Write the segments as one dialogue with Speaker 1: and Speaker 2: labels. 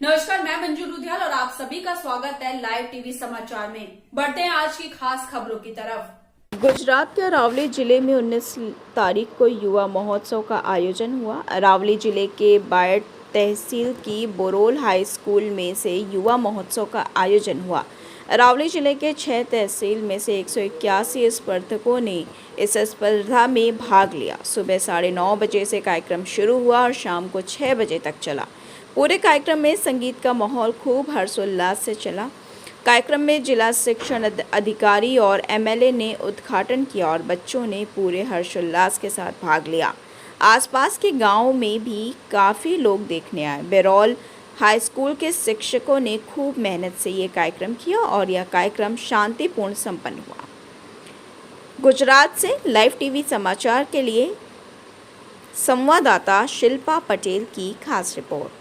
Speaker 1: नमस्कार, मैं मंजू लुधियाल और आप सभी का स्वागत है लाइव टीवी समाचार में। बढ़ते हैं आज की खास खबरों की तरफ।
Speaker 2: गुजरात के अरावली जिले में 19 तारीख को युवा महोत्सव का आयोजन हुआ। अरावली जिले के बायड तहसील की बोरोल हाई स्कूल में से युवा महोत्सव का आयोजन हुआ। अरावली जिले के 6 तहसील में से 181 स्पर्धकों ने इस स्पर्धा में भाग लिया। सुबह 9:30 बजे से कार्यक्रम शुरू हुआ और शाम को 6 बजे तक चला। पूरे कार्यक्रम में संगीत का माहौल खूब हर्षोल्लास से चला। कार्यक्रम में जिला शिक्षण अधिकारी और एमएलए ने उद्घाटन किया और बच्चों ने पूरे हर्षोल्लास के साथ भाग लिया। आसपास के गांव में भी काफ़ी लोग देखने आए। बेरोल हाई स्कूल के शिक्षकों ने खूब मेहनत से ये कार्यक्रम किया और यह कार्यक्रम शांतिपूर्ण संपन्न हुआ। गुजरात से लाइव टीवी समाचार के लिए संवाददाता शिल्पा पटेल की खास रिपोर्ट।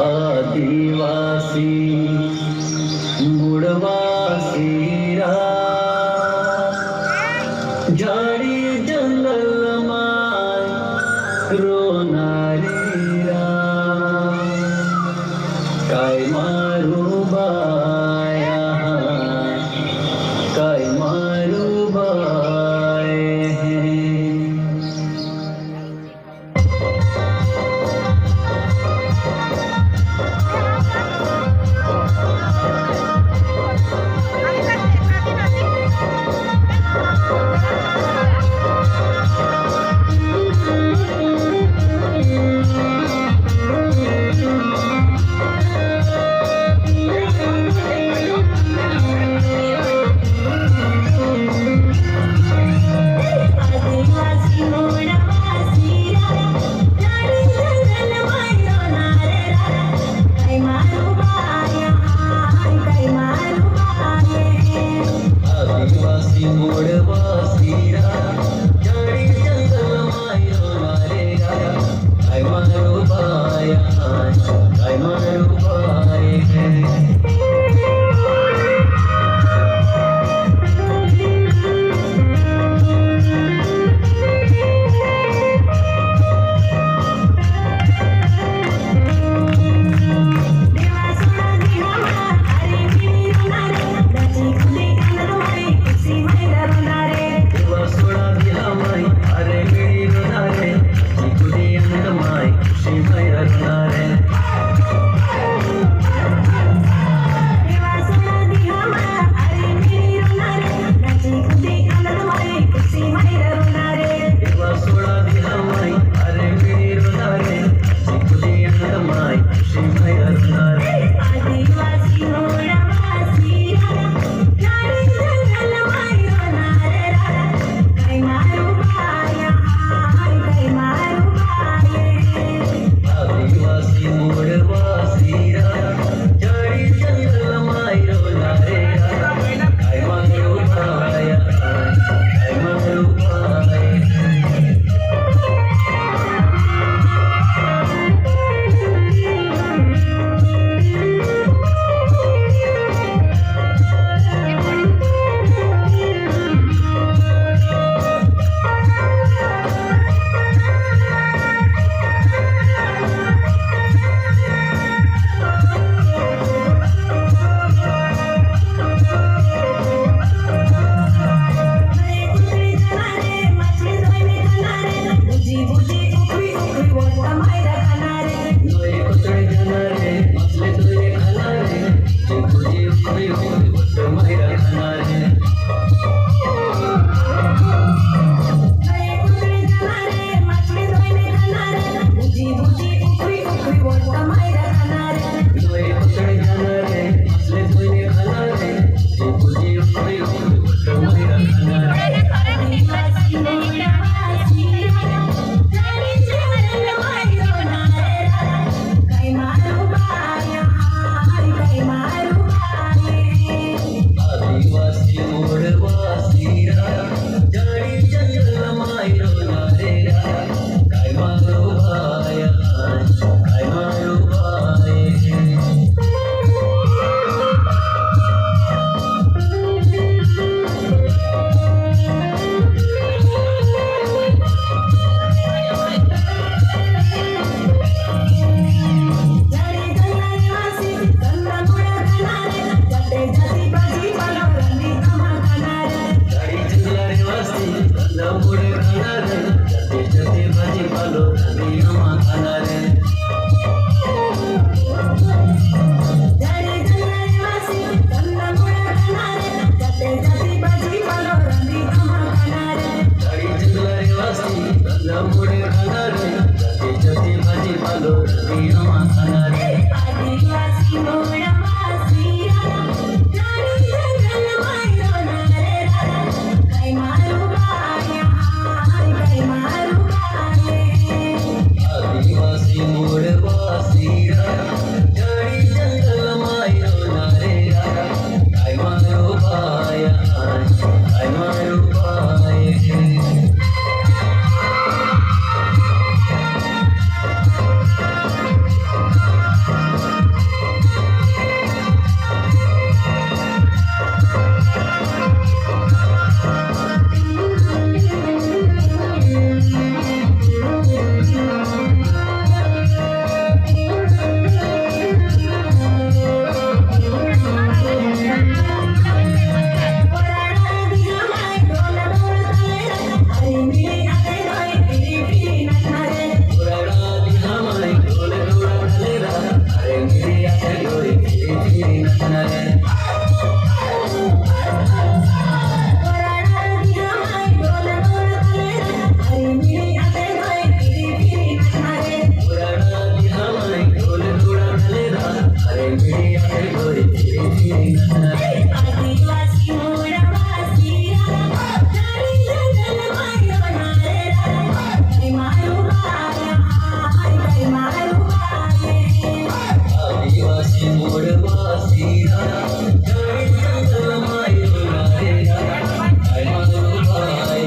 Speaker 3: आदिवासी मूळवासी रा झाडी जंगल माय रोनारी रा काय मारू बाया काय मारू बाय
Speaker 4: आदिवासी मोडवासी झाडी जंगल मायरो नारे काय मारू बाया काय मारू बाये
Speaker 3: आदिवासी मोडवासी जड़ी जंगल मायो नारे काय मारो बाया काय मारो बाये
Speaker 4: आदिवासी मोडवासी झाडी जंगल मायरो नारे काय मारू बाया काय मारू बाये
Speaker 3: आदिवासी मोडवासी जड़ी जंगल मायो नारे काय मारो बाया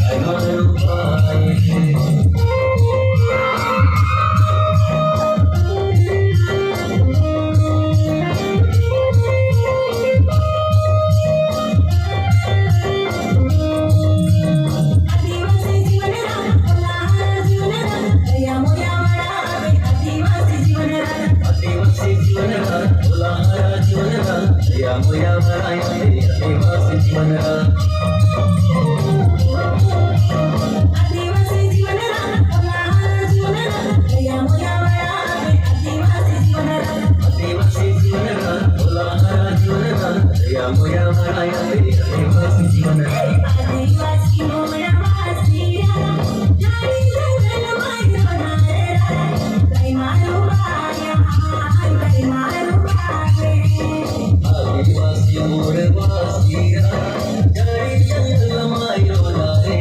Speaker 3: काय मारो बाये
Speaker 4: आदिवासी जीवनरा ओलाहर जीवनरा या मोया वाडा आदिवासी जीवनरा
Speaker 3: आदिवासी जीवनरा ओलाहरा जीवनरा या मोया वराया आदिवासी जीवनरा
Speaker 4: आदिवासी जीवनरा ओलाहर जीवनरा या मोया वाडा आदिवासी जीवनरा
Speaker 3: आदिवासी जीवनरा ओलाहरा जीवनरा या मोया वराया आदिवासी जीवनरा
Speaker 4: आदिवासी मोडवासी झाडी जंगल मायरो नारे काय मारू बाया काय मारू बाये
Speaker 3: आदिवासी मोडवासी जड़ी जंगल मायो नारे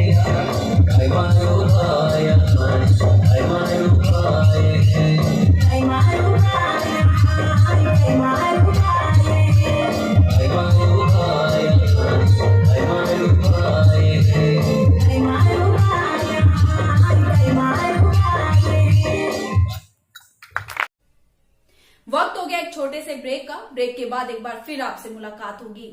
Speaker 3: काय मारो बाया काय मारो बाये
Speaker 4: काय मारू बाया काय मारू बाये
Speaker 3: काय मारो बाया काय मारो बाये
Speaker 4: काय मारू बाया काय मारू बाये
Speaker 1: वक्त हो गया एक छोटे से ब्रेक का। ब्रेक के बाद एक बार फिर आपसे मुलाकात होगी।